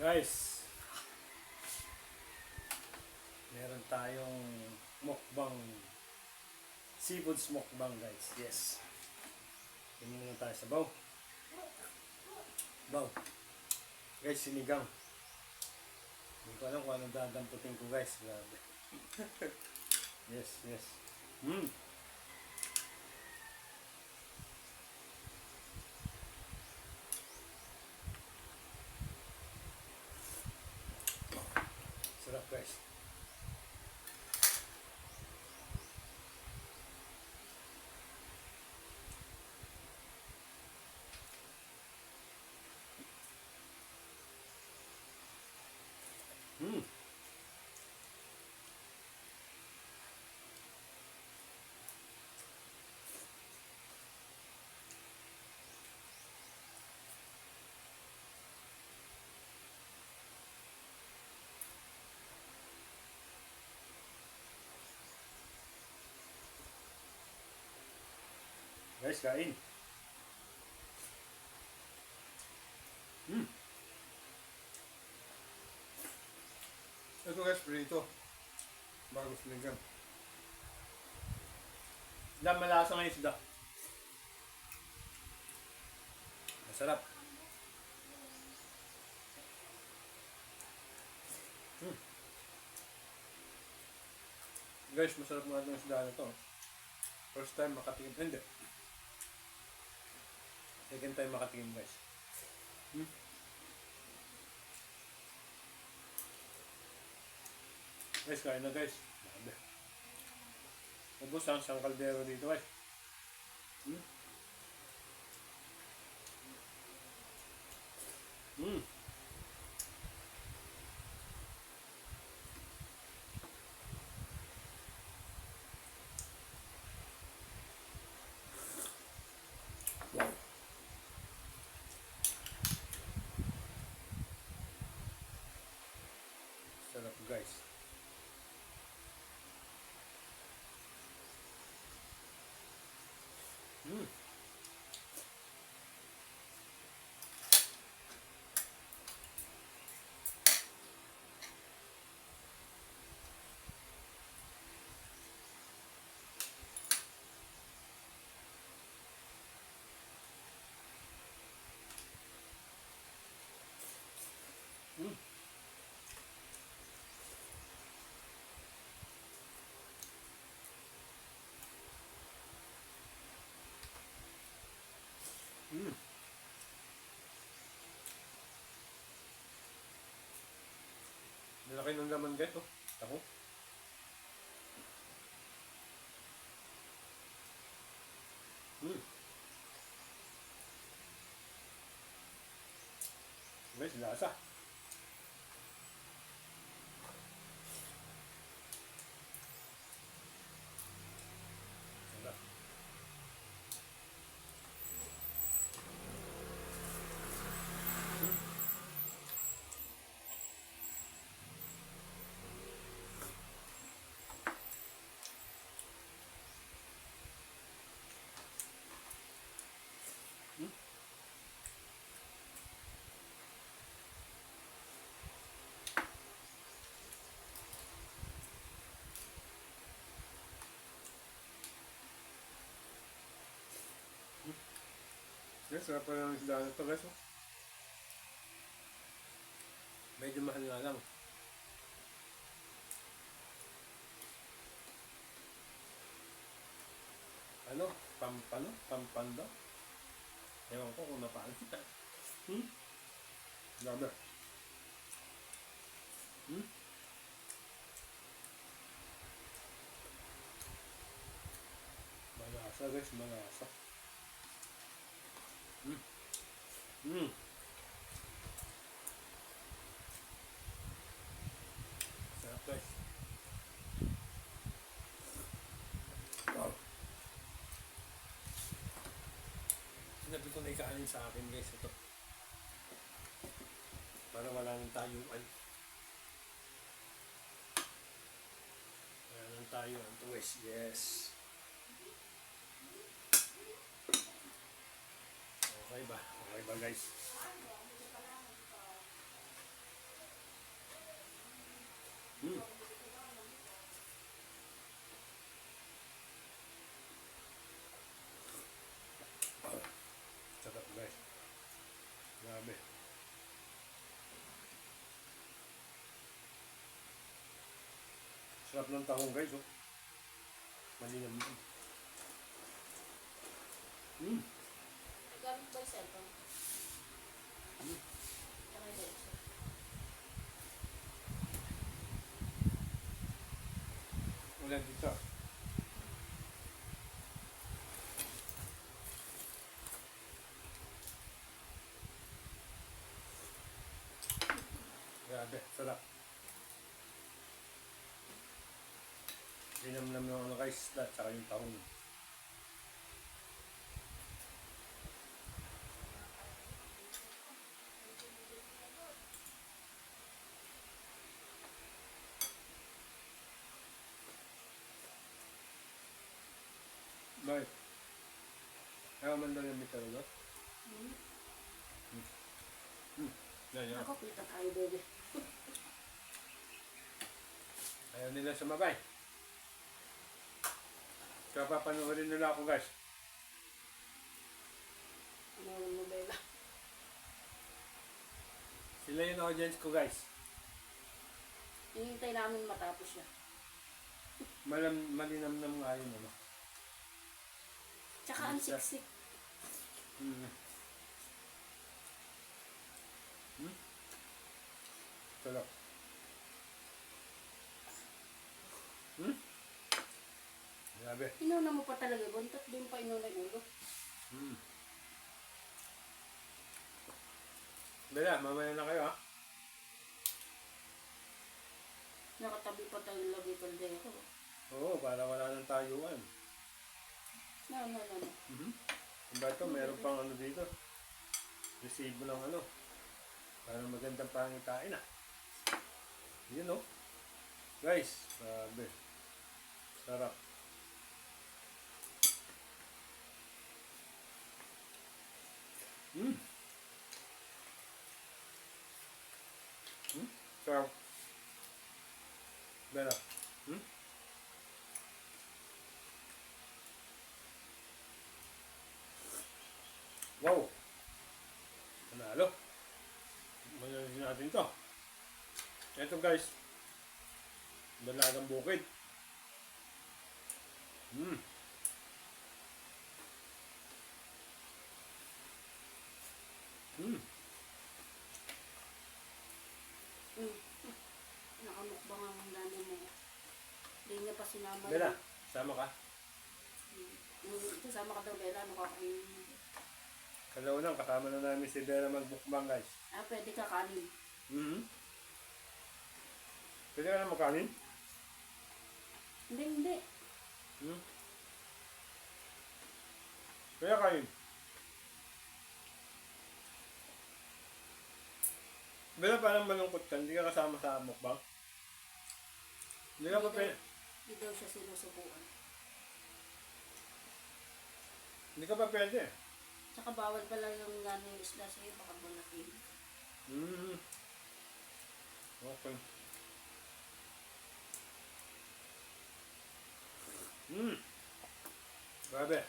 Guys, meron tayong mukbang, seafood mukbang guys. Yes. Tingnan muna tayo sa baw. Baw. Guys, sinigang. Hindi ko alam kung anong dadamputin ko guys. Grabe. Yes, yes. Sarap guys. Guys, kain. Ito guys, prito. Bago sinigang. Lang malasa ng isda. Masarap. Guys, masarap mga itong isda na ito. First time makatikim. Hindi. Second time makatikim guys. Guys, kain na guys. Ubus ang isang kaldero dito guys. Wow. Sarap guys. Malaki ng laman guys, oh. Ako. Guys, lasa. Sarap. Guys, sarap pa ng isda na ito guys, oh. Medyo mahal nga lang. Ano? Pampanda? Ewan ko kung napaan. Grabe. Malasa guys, malasa. Sarap guys. Wow. Sinabi ko na ikaanin sa akin guys ito. Para wala nang tayuan. Wala nang tayuan to guys. Yes. Okay ba? Okay ba guys? Hmm. Sarap guys. Grabe. Sarap ng tahong guys, oh. Malinam naman. Hmm. Gamit ba yung cellphone? Hmm. Tsaka yung lensa. Ulan dito. Grabe, sarap. Linamnam ng ano guys, isda, tsaka yung tahong. Bakit? Ayaw man daw yung mita rin, no? Yan, yan. Ako, kita tayo, bebe. Ayaw nila sumabay. Kaya papanoorin nila ako guys. Ano mo, bebe? Sila yung audience ko guys. Hinihintay namin matapos siya. Malinamnam nga yun, ano? Tsaka ang siksik. Hmm. Sarap. Grabe. Inuna mo pa talaga, buntot din pa inuna yung ulo. Dala, mamaya na kayo ha. Nakatabi pa tayo lagi kaldero. Oo, para wala nang tayuan. No. Diba ito, meron pang ano dito. Resibo ng ano. Para magandang pangitain ah. Yun o. Guys, grabe. Sarap. Sarap. Bela. Wow. Panalo. Manalo natin to. Ito guys. Dalagang bukid. Nakamukbang ang dami mo. Hindi niya pa sinama. Bela, sama ka. Kasama ka daw, Bella. Ano kakain? Kalaunan, kasama na namin si Bella magbukbang guys. Pwede ka kanin. Pwede ka na makanin? Hindi. Kaya kain. Bella, parang malungkot ka. Hindi ka kasama sa mukbang. Hindi ka pa pwede. Hindi daw siya sinusubuan. Hindi ka pa pwede. Tsaka bawal pala yung yung isla sa'yo. Baka bulakin. Okay. Grabe.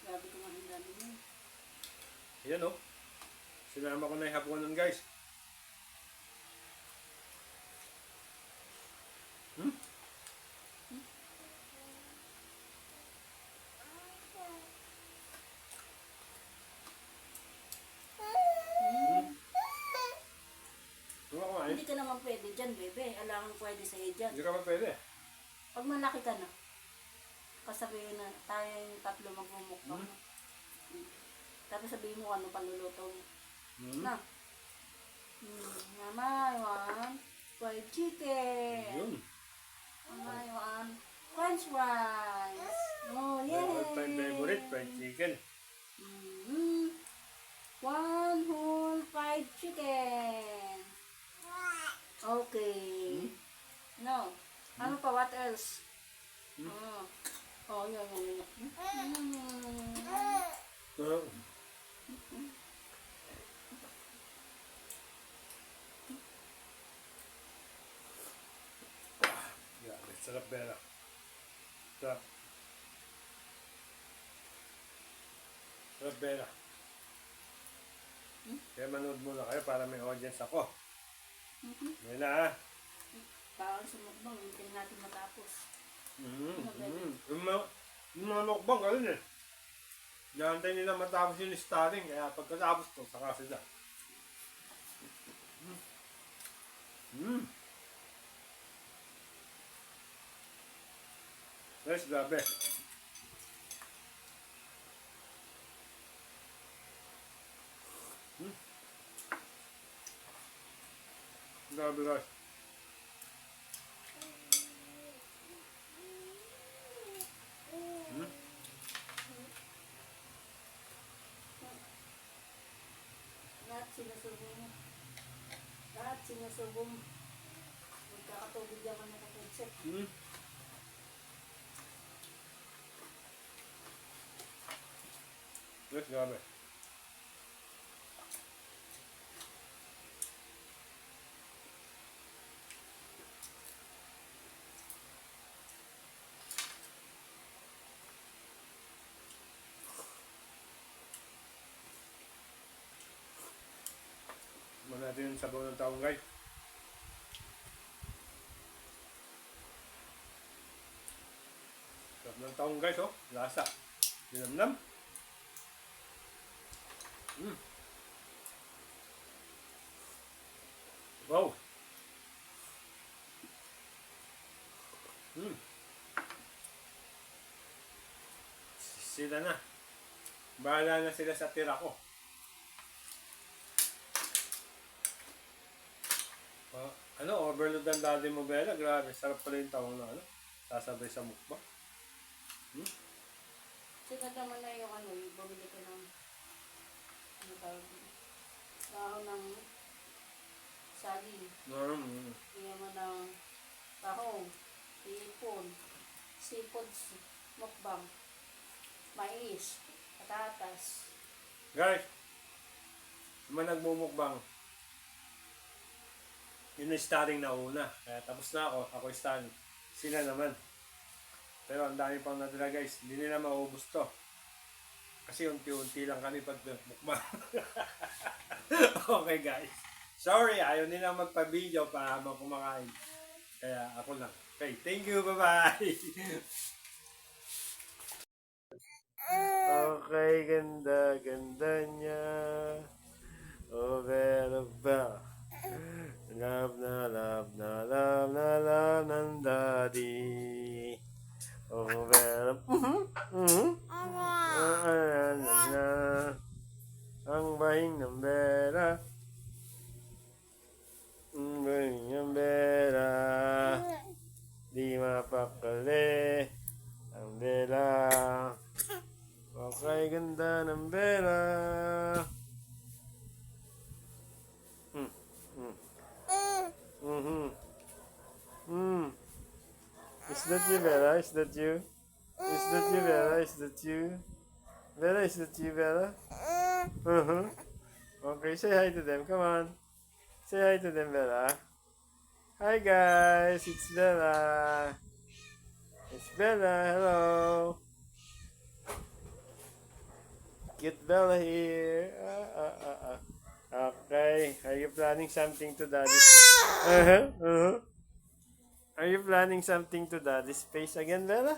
Grabe kung anong dami mo. Ayan o. Sinama ko na yung hapunan guys. Hindi ka naman pwede dyan, bebe. Alangan pwede sa'yo dyan. Hindi ka pa pwede. Pag malaki ka na, kasabihin na tayo yung tatlo magmumukbang. Tapos sabihin mo ano panluluto mo. Na. Mama, I want fried chicken. Yun. Mama, I want french fries. Oh, yay! All time favorite, fried chicken. One whole fried chicken. Okay. No. Ano pa? What else? Yan. Sarap, Bella. Sarap. Sarap, Bella. Kaya manood muna kayo para may audience ako. Ngayon na ha. Parang sumukbang, hindi natin matapos. Yung mga mukbang, ganun eh. Nahantay nila matapos yung starring, kaya pagkatapos to, saka sila. Guys, grabe. Grabe guys. Lahat sinusubo mo. Lahat sinusubo mo. Magkakatubig ako na kapatid. Guys, grabe. Muna natin yung sabaw ng taong guys. Sarap ng taong guys, oh. Lasa. Linamnam. Wow. Sila na. Bahala na sila sa tira ko. Overload ang daddy mo, Bella. Grabe, sarap pala yung tawang na sasabay sa mukbang. Sikat naman na yung yung bumili ko ng tawag dahon ng saging. Bigyan mo ng tahong, hipon, seafoods, mukbang, mais, patatas. Guys, naman nagmumukbang. Yun yung starring na una. Kaya tapos na ako starring. Sila naman. Pero ang dami pang natira guys. Hindi nila maubos to. Kasi unti-unti lang kami pag mukbang. Okay guys. Sorry, ayaw nila magpa-video para habang kumakain. Kaya ako lang. Okay, thank you. Bye-bye. Okay, ganda. Ganda niya. Oh, Bella, Bella. Love na love na love na love ng daddy. Oh, Bella. Ang bahing ng Bella. Ang bahing ng Bella. Di mapakali ang Bella. Okay, ganda ng Bella. Is that you, Bella? Is that you? Is that you, Bella? Is that you? Bella, is that you, Bella? Okay, say hi to them. Come on. Say hi to them, Bella. Hi, guys. It's Bella. It's Bella. Hello. Cute Bella here. Okay. Are you planning something to daddy? Are you planning something to daddy's face again, Bella?